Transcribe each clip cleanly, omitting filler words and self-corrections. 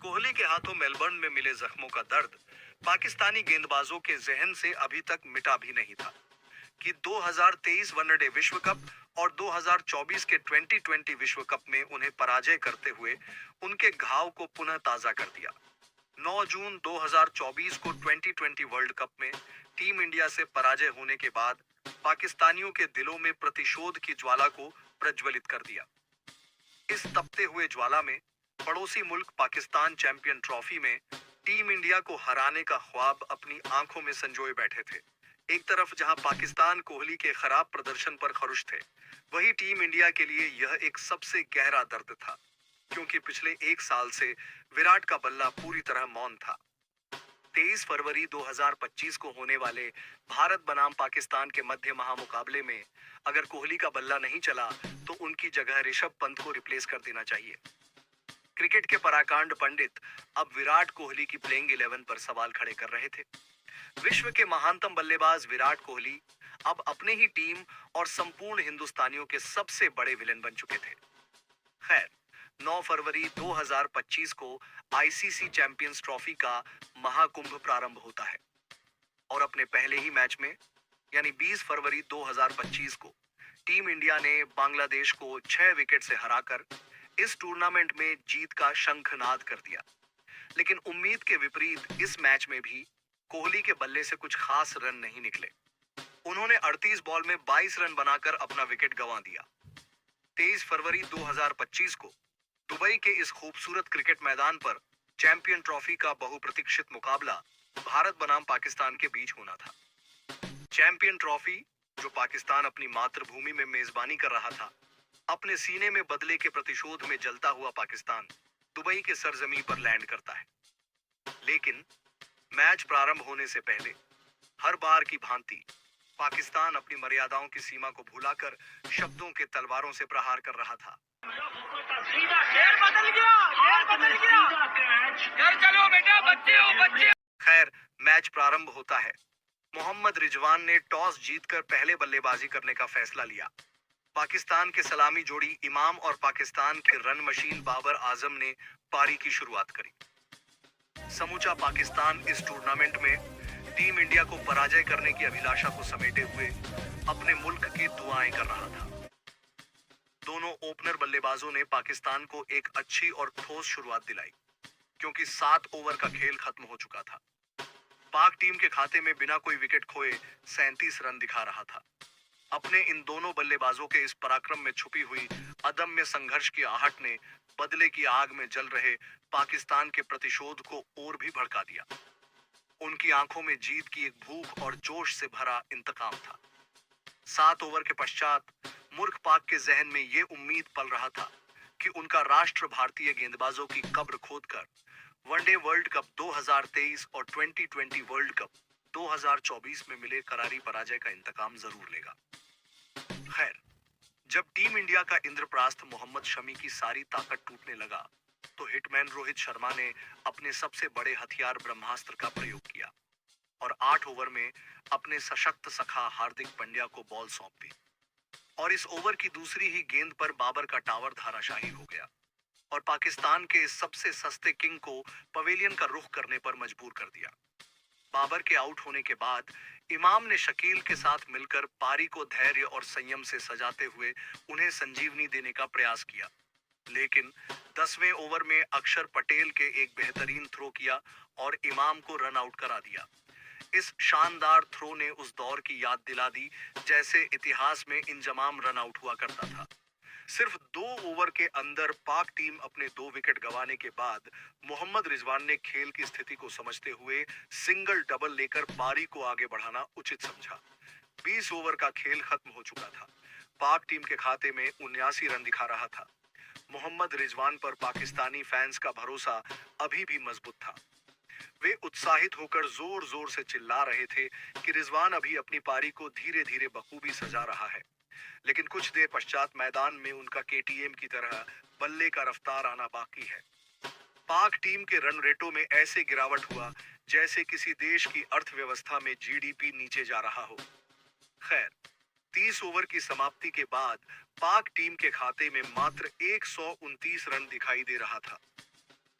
कोहली के हाथों मेलबर्न में मिले जख्मों का दर्द पाकिस्तानी गेंदबाजों के जहन से अभी तक मिटा भी नहीं था कि 2023 वनडे विश्व कप और 2024 के टी20 विश्व कप में उन्हें पराजय करते हुए उनके घाव को पुनः ताजा कर दिया। 9 जून 2024 को टी20 वर्ल्ड कप में टीम इंडिया से पराजय होने के बाद पाकिस्तानियों के दिलों में प्रतिशोध की ज्वाला को प्रज्वलित कर दिया। इस तपते हुए ज्वाला में पड़ोसी मुल्क पाकिस्तान चैंपियन ट्रॉफी में टीम इंडिया को हराने का ख्वाब अपनी आंखों में संजोए बैठे थे। एक तरफ जहां पाकिस्तान कोहली के खराब प्रदर्शन पर खुश थे, वहीं टीम इंडिया के लिए यह एक सबसे गहरा दर्द था, क्योंकि पिछले एक साल से विराट का बल्ला पूरी तरह मौन था। 23 फरवरी 2025 को होने वाले भारत बनाम पाकिस्तान के मध्य महामुकाबले में अगर कोहली का बल्ला नहीं चला तो उनकी जगह ऋषभ पंत को रिप्लेस कर देना चाहिए। क्रिकेट के पराकांड पंडित अब विराट कोहली की प्लेइंग 11 पर सवाल खड़े कर रहे थे। विश्व के महानतम बल्लेबाज विराट कोहली अब अपने ही टीम और संपूर्ण हिंदुस्तानियों के सबसे बड़े विलेन बन चुके थे। खैर, 9 फरवरी 2025 को आईसीसी चैंपियंस ट्रॉफी का महाकुंभ प्रारंभ होता है और अपने पहले ही मैच में यानी 20 फरवरी 2025 को टीम इंडिया ने बांग्लादेश को 6 विकेट से हराकर इस टूर्नामेंट में जीत का शंखनाद कर दिया। लेकिन उम्मीद के विपरीत इस मैच में भी कोहली के बल्ले से कुछ खास रन नहीं निकले। उन्होंने 38 बॉल में 22 रन बनाकर अपना विकेट गंवा दिया। 23 फरवरी 2025 को दुबई के इस खूबसूरत क्रिकेट मैदान पर चैंपियन ट्रॉफी का बहुप्रतीक्षित मुकाबला भारत बनाम पाकिस्तान के बीच होना था। चैंपियन ट्रॉफी, जो पाकिस्तान अपनी मातृभूमि में मेजबानी कर रहा था, अपने सीने में बदले के प्रतिशोध में जलता हुआ पाकिस्तान दुबई के सरजमी पर लैंड करता है। लेकिन मैच प्रारंभ होने से पहले हर बार की भांति पाकिस्तान अपनी मर्यादाओं की सीमा को भुलाकर शब्दों के तलवारों से प्रहार कर रहा था। खेल बदल गया, खेल बदल गया। घर चलो बेटा, बच्चे हो बच्चे। खैर, मैच प्रारंभ होता है। मोहम्मद रिजवान ने टॉस जीतकर पहले बल्लेबाजी करने का फैसला लिया। पाकिस्तान के सलामी जोड़ी इमाम और पाकिस्तान के रन मशीन बाबर आजम ने पारी की शुरुआत करी। समूचा पाकिस्तान इस टूर्नामेंट में टीम इंडिया को पराजय करने की अभिलाषा को समेटे हुए अपने मुल्क की दुआएं कर रहा था। दोनों ओपनर बल्लेबाजों ने पाकिस्तान को एक अच्छी और ठोस शुरुआत दिलाई, क्योंकि 7 ओवर का खेल खत्म हो चुका था। पाक टीम के खाते में बिना कोई विकेट खोए 37 रन दिखा रहा था। अपने इन दोनों बल्लेबाजों के इस पराक्रम में छुपी हुई अदम्य संघर्ष की आहट ने बदले की आग में जल रहे पाकिस्तान के प्रतिशोध को और भी भड़का दिया। उनकी आंखों में जीत की एक भूख और जोश से भरा इंतकाम था। 7 ओवर के पश्चात मूर्ख पाक के जहन में ये उम्मीद पल रहा था कि उनका राष्ट्र भारतीय गेंदबाजों की कब्र खोदकर वनडे वर्ल्ड कप 2023 और टी20 वर्ल्ड कप 2024 में मिले करारी पराजय का इंतकाम जरूर लेगा। खैर, जब टीम इंडिया का इंद्रप्रस्थ मोहम्मद शमी की सारी ताकत टूटने लगा, तो हिटमैन रोहित शर्मा ने अपने सबसे बड़े हथियार ब्रह्मास्त्र का प्रयोग किया और 8 ओवर में अपने सशक्त सखा हार्दिक पांड्या को बॉल सौंप दी। और इस ओवर की दूसरी ही गेंद पर बाबर का टावर धाराशाही हो गया और पाकिस्तान के इस सबसे सस्ते किंग को पवेलियन का रुख करने पर मजबूर कर दिया। बाबर के आउट होने के बाद इमाम ने शकील के साथ मिलकर पारी को धैर्य और संयम से सजाते हुए उन्हें संजीवनी देने का प्रयास किया। लेकिन 10वें ओवर में अक्षर पटेल के एक बेहतरीन थ्रो किया और इमाम को रन आउट करा दिया। इस शानदार थ्रो ने उस दौर की याद दिला दी जैसे इतिहास में इंजमाम रन आउट हुआ करता था। सिर्फ 2 ओवर के अंदर पाक टीम अपने 2 विकेट गंवाने के बाद मोहम्मद रिजवान ने खेल की स्थिति को समझते हुए सिंगल डबल लेकर पारी को आगे बढ़ाना उचित समझा। 20 ओवर का खेल खत्म हो चुका था। पाक टीम के खाते में 79 रन दिखा रहा था। मोहम्मद रिजवान पर पाकिस्तानी फैंस का भरोसा अभी भी मजबूत था। वे उत्साहित होकर जोर जोर से चिल्ला रहे थे कि रिजवान अभी अपनी पारी को धीरे धीरे बखूबी सजा रहा है। लेकिन कुछ देर पश्चात मैदान में उनका केटीएम की तरह बल्ले का रफ्तार आना बाकी है। पाक टीम के रन रेटों में ऐसे गिरावट हुआ जैसे किसी देश की अर्थव्यवस्था में जीडीपी नीचे जा रहा हो। खैर, 30 ओवर की समाप्ति के बाद पाक टीम के खाते में मात्र 129 रन दिखाई दे रहा था।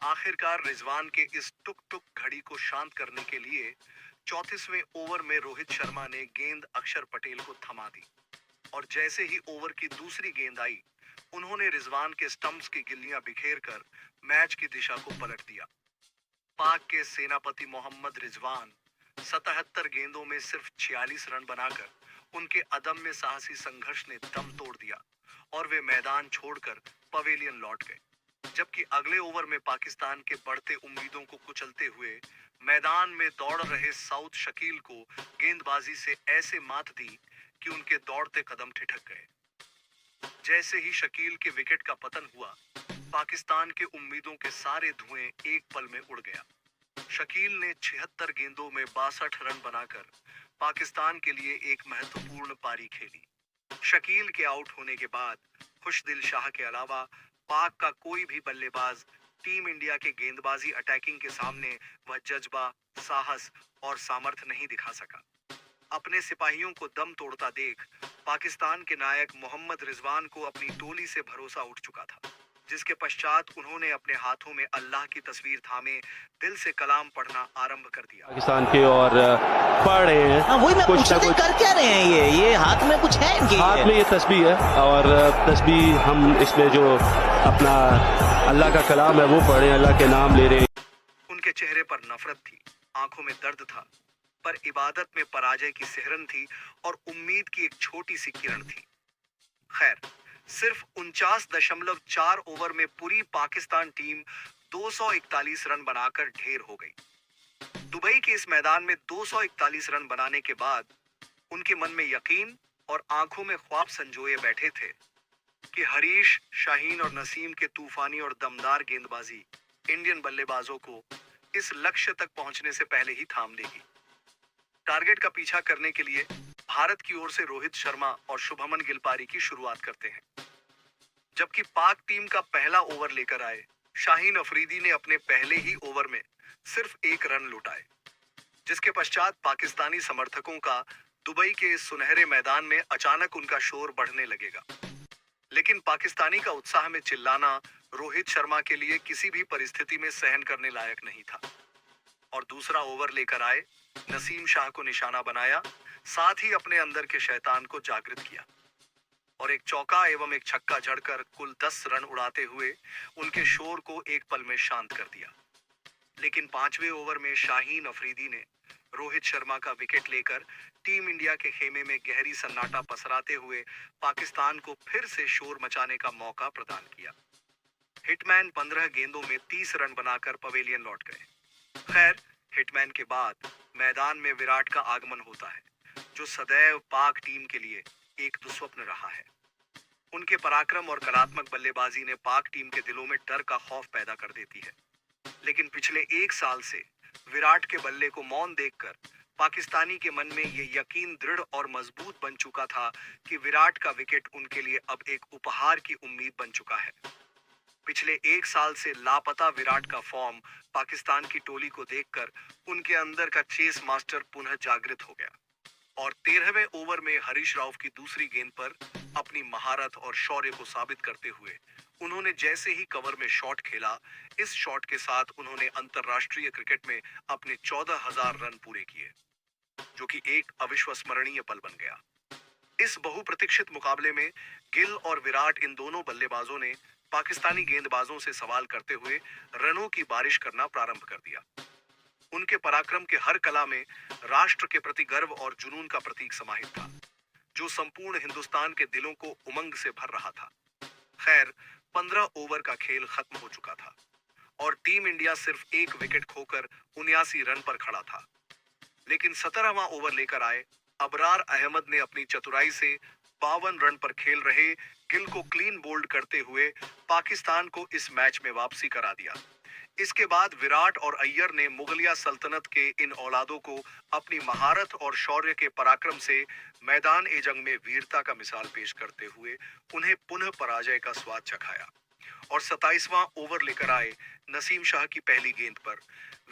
आखिरकार रिजवान के इस टुक टुक घड़ी को शांत करने के लिए 34वें ओवर में रोहित शर्मा ने गेंद अक्षर पटेल को थमा दी और जैसे ही ओवर की दूसरी गेंद आई, उन्होंने रिजवान के स्टंप्स की गिल्लियां बिखेर कर मैच की दिशा को पलट दिया। पाक के सेनापति मोहम्मद रिजवान 77 गेंदों में सिर्फ 46 रन बनाकर उनके अदम्य साहसी संघर्ष ने दम तोड़ दिया और वे मैदान छोड़कर पवेलियन लौट गए। जबकि अगले ओवर में पाकिस्तान के बढ़ते उम्मीदों को कुचलते हुए मैदान में दौड़ रहे साउथ शकील को गेंदबाजी से ऐसे मात दी कि उनके दौड़ते कदम ठिठक गए। जैसे ही शकील के विकेट का पतन हुआ, पाकिस्तान के उम्मीदों के सारे धुएं एक पल में उड़ गया। शकील ने 76 गेंदों में 62 रन बनाकर पाकिस्तान के लिए एक महत्वपूर्ण पारी खेली। शकील के आउट होने के बाद खुशदिल शाह के अलावा पाक का कोई भी बल्लेबाज टीम इंडिया के गेंदबाजी अटैकिंग के सामने वह जज्बा, साहस और सामर्थ्य नहीं दिखा सका। अपने सिपाहियों को दम तोड़ता देख पाकिस्तान के नायक मोहम्मद रिजवान को अपनी टोली से भरोसा उठ चुका था, जिसके पश्चात उन्होंने अपने हाथों में अल्लाह की तस्वीर थामे दिल से कलाम पढ़ना आरंभ कर दिया। पाकिस्तान के और पढ़ रहे हैं। हाँ, वही मैं कुछ पूछ ना रहा था, कुछ कर क्या रहे हैं ये हाथ में कुछ है इनके? हाथ में ये तस्बीह है और तस्बीह हम इसमें जो अपना अल्लाह का कलाम है वो पढ़ रहे हैं, अल्लाह के नाम ले रहे हैं। उनके चेहरे पर नफरत थी, आंखों में दर्द था, पर इबादत में पराजय की सिहरन थी और उम्मीद की एक छोटी सी किरण थी। खैर, सिर्फ 49.4 ओवर में पूरी पाकिस्तान टीम 241 रन बनाकर ढेर हो गई। दुबई के इस मैदान में 241 रन बनाने के बाद उनके मन में यकीन और आंखों में ख्वाब संजोए बैठे थे कि हरीश, शाहीन और नसीम के तूफानी और दमदार गेंदबाजी इंडियन बल्लेबाजों को इस लक्ष्य तक पहुंचने से पहले ही थाम लेगी। टारगेट का पीछा करने के लिए भारत की ओर से रोहित शर्मा और शुभमन गिल पारी की शुरुआत करते हैं। जबकि पाक टीम का पहला ओवर लेकर आए शाहीन अफरीदी ने अपने पहले ही ओवर में सिर्फ 1 रन लुटाए, जिसके पश्चात पाकिस्तानी समर्थकों का दुबई के इस सुनहरे मैदान में अचानक उनका शोर बढ़ने लगेगा। लेकिन पाकिस्तानी का उत्साह में चिल्लाना रोहित शर्मा के लिए किसी भी परिस्थिति में सहन करने लायक नहीं था और दूसरा ओवर लेकर आए नसीम शाह को निशाना बनाया, साथ ही अपने अंदर के शैतान को जागृत किया और एक चौका एवं एक छक्का जड़कर कुल 10 रन उड़ाते हुए उनके शोर को एक पल में शांत कर दिया। लेकिन 5वें ओवर में शाहीन अफरीदी ने रोहित शर्मा का विकेट लेकर टीम इंडिया के खेमे में गहरी सन्नाटा पसराते हुए पाकिस्तान को फिर से शोर मचाने का मौका प्रदान किया। हिटमैन 15 गेंदों में 30 रन बनाकर पवेलियन लौट गए। खैर, हिटमैन के बाद मैदान में विराट का आगमन होता है, जो सदैव पाक टीम के लिए एक दुस्वप्न रहा है। उनके पराक्रम और कलात्मक बल्लेबाजी ने पाक टीम के दिलों में डर का खौफ पैदा कर देती है। लेकिन पिछले 1 साल से विराट के बल्ले को मौन देखकर पाकिस्तानी के मन में ये यकीन दृढ़ और मजबूत बन चुका था कि विराट का विकेट उनके लिए अब एक उपहार की उम्मीद बन चुका है। पिछले 1 साल से लापता विराट का फॉर्म पाकिस्तान की टोली को देखकर उनके अंदर का चेस मास्टर पुनः जागृत हो गया और 13वें ओवर में हरीश राव की दूसरी गेंद पर अपनी महारत और शौर्य को साबित करते हुए उन्होंने जैसे ही कवर में शॉट खेला, इस शॉट के साथ उन्होंने अंतरराष्ट्रीय क्रिकेट में अपने 14,000 रन पूरे किए, जो कि एक अविश्वसनीय पल बन गया। इस बहुप्रतीक्षित मुकाबले में गिल और विराट इन दोनों बल्लेबाजों ने पाकिस्तानी गेंदबाजों से सवाल करते हुए रनों की बारिश करना प्रारंभ कर दिया। उनके पराक्रम के हर कला में राष्ट्र के प्रति गर्व और जुनून का प्रतीक समाहित था, जो संपूर्ण हिंदुस्तान के दिलों को उमंग से भर रहा था। खैर, 15 ओवर का खेल खत्म हो चुका था और टीम इंडिया सिर्फ 1 विकेट खोकर 79 रन पर खड़ा था। लेकिन 17वां ओवर लेकर आए अबरार अहमद ने अपनी चतुराई से 52 रन पर खेल रहे गिल को क्लीन बोल्ड करते हुए पाकिस्तान को इस मैच में वापसी करा दिया। इसके बाद विराट और अय्यर ने मुगलिया सल्तनत के इन औलादों को अपनी महारत और शौर्य के पराक्रम से मैदान ए जंग में वीरता का मिसाल पेश करते हुए उन्हें पुनः पराजय का स्वाद चखाया और 27वां ओवर लेकर आए नसीम शाह की पहली गेंद पर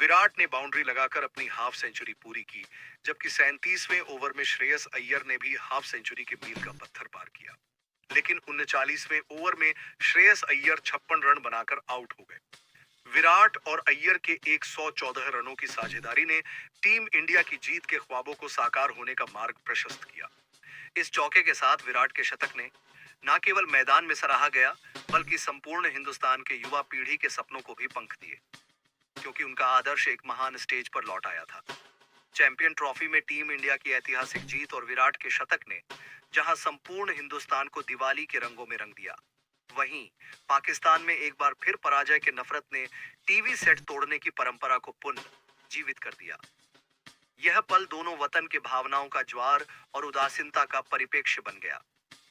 विराट ने बाउंड्री लगाकर अपनी हाफ सेंचुरी पूरी की, जबकि 37वें ओवर में श्रेयस अय्यर ने भी हाफ सेंचुरी के मील का पत्थर पार किया। लेकिन 39वें ओवर में श्रेयस अय्यर 56 रन बनाकर आउट हो गए। विराट और अय्यर के 114 रनों की साझेदारी ने टीम इंडिया की जीत के ख्वाबों को साकार होने का मार्ग प्रशस्त किया। इस चौके के साथ विराट के शतक ने न केवल मैदान में सराहा गया, बल्कि संपूर्ण हिंदुस्तान के युवा पीढ़ी के सपनों को भी पंख दिए, क्योंकि उनका आदर्श एक महान स्टेज पर लौट आया था। चैंपियन ट्रॉफी में टीम इंडिया की ऐतिहासिक जीत और विराट के शतक ने जहां संपूर्ण हिंदुस्तान को दिवाली के रंगों में रंग दिया, वहीं पाकिस्तान में एक बार फिर पराजय के नफरत ने टीवी सेट तोड़ने की परंपरा को पुनः जीवित कर दिया। यह पल दोनों वतन के भावनाओं का ज्वार और उदासीनता का परिप्रेक्ष्य बन गया।